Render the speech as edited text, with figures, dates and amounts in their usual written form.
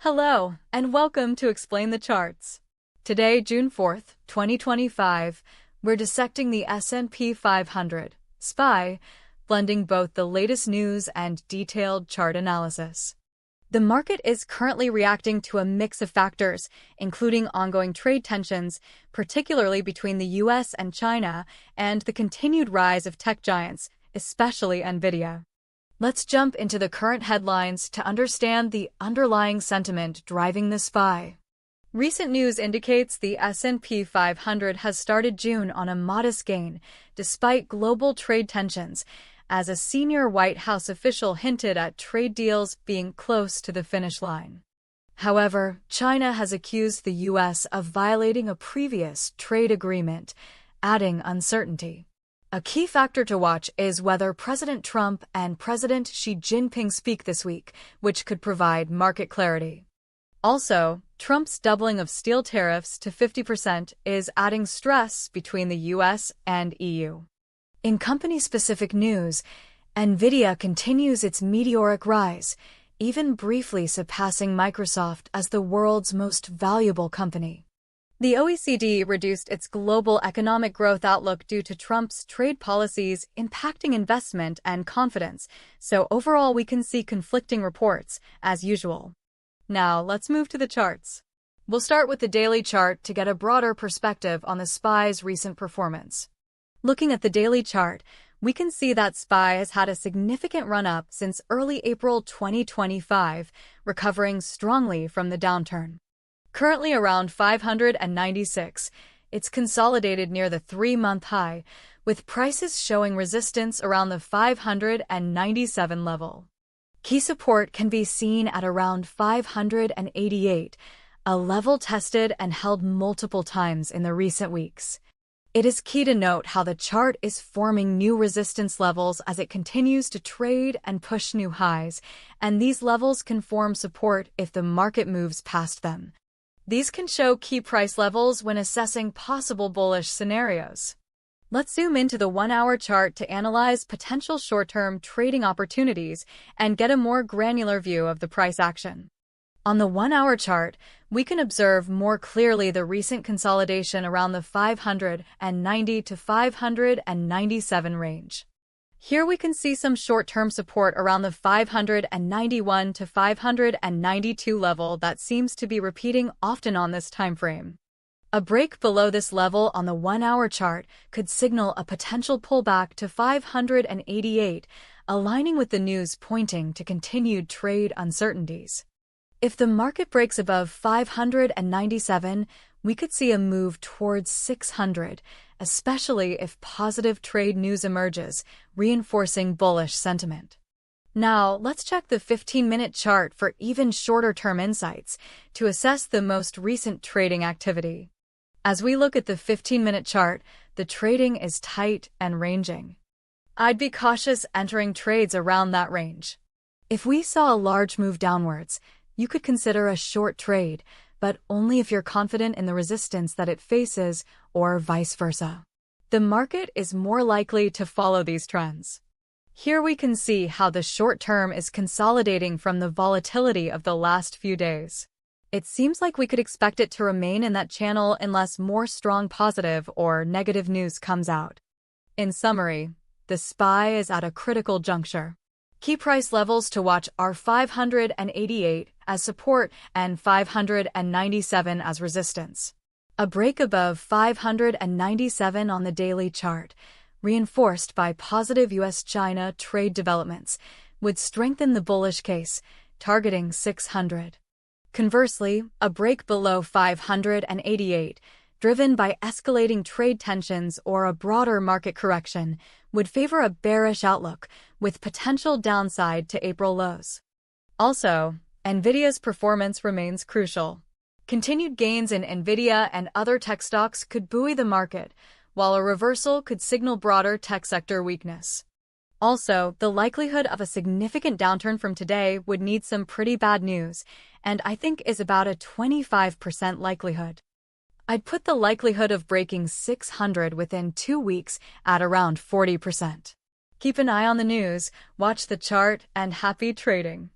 Hello, and welcome to Explain the Charts. Today, June 4th, 2025, we're dissecting the S&P 500, SPY, blending both the latest news and detailed chart analysis. The market is currently reacting to a mix of factors, including ongoing trade tensions, particularly between the US and China, and the continued rise of tech giants, especially Nvidia. Let's jump into the current headlines to understand the underlying sentiment driving the SPY. Recent news indicates the S&P 500 has started June on a modest gain, despite global trade tensions, as a senior White House official hinted at trade deals being close to the finish line. However, China has accused the U.S. of violating a previous trade agreement, adding uncertainty. A key factor to watch is whether President Trump and President Xi Jinping speak this week, which could provide market clarity. Also, Trump's doubling of steel tariffs to 50% is adding stress between the US and EU. In company-specific news, Nvidia continues its meteoric rise, even briefly surpassing Microsoft as the world's most valuable company. The OECD reduced its global economic growth outlook due to Trump's trade policies impacting investment and confidence, so overall we can see conflicting reports, as usual. Now, let's move to the charts. We'll start with the daily chart to get a broader perspective on the SPY's recent performance. Looking at the daily chart, we can see that SPY has had a significant run-up since early April 2025, recovering strongly from the downturn. Currently around 596, it's consolidated near the 3-month high, with prices showing resistance around the 597 level. Key support can be seen at around 588, a level tested and held multiple times in the recent weeks. It is key to note how the chart is forming new resistance levels as it continues to trade and push new highs, and these levels can form support if the market moves past them. These can show key price levels when assessing possible bullish scenarios. Let's zoom into the 1-hour chart to analyze potential short-term trading opportunities and get a more granular view of the price action. On the 1-hour chart, we can observe more clearly the recent consolidation around the 590 to 597 range. Here we can see some short-term support around the 591 to 592 level that seems to be repeating often on this timeframe. A break below this level on the 1-hour chart could signal a potential pullback to 588, aligning with the news pointing to continued trade uncertainties. If the market breaks above 597, we could see a move towards 600, especially if positive trade news emerges, reinforcing bullish sentiment. Now, let's check the 15-minute chart for even shorter-term insights to assess the most recent trading activity. As we look at the 15-minute chart, the trading is tight and ranging. I'd be cautious entering trades around that range. If we saw a large move downwards, you could consider a short trade, but only if you're confident in the resistance that it faces, or vice versa. The market is more likely to follow these trends. Here we can see how the short term is consolidating from the volatility of the last few days. It seems like we could expect it to remain in that channel unless more strong positive or negative news comes out. In summary, the SPY is at a critical juncture. Key price levels to watch are 588 as support and 597 as resistance. A break above 597 on the daily chart, reinforced by positive US-China trade developments, would strengthen the bullish case, targeting 600. Conversely, a break below 588, driven by escalating trade tensions or a broader market correction, would favor a bearish outlook, with potential downside to April lows. Also, Nvidia's performance remains crucial. Continued gains in Nvidia and other tech stocks could buoy the market, while a reversal could signal broader tech sector weakness. Also, the likelihood of a significant downturn from today would need some pretty bad news, and I think is about a 25% likelihood. I'd put the likelihood of breaking 600 within 2 weeks at around 40%. Keep an eye on the news, watch the chart, and happy trading.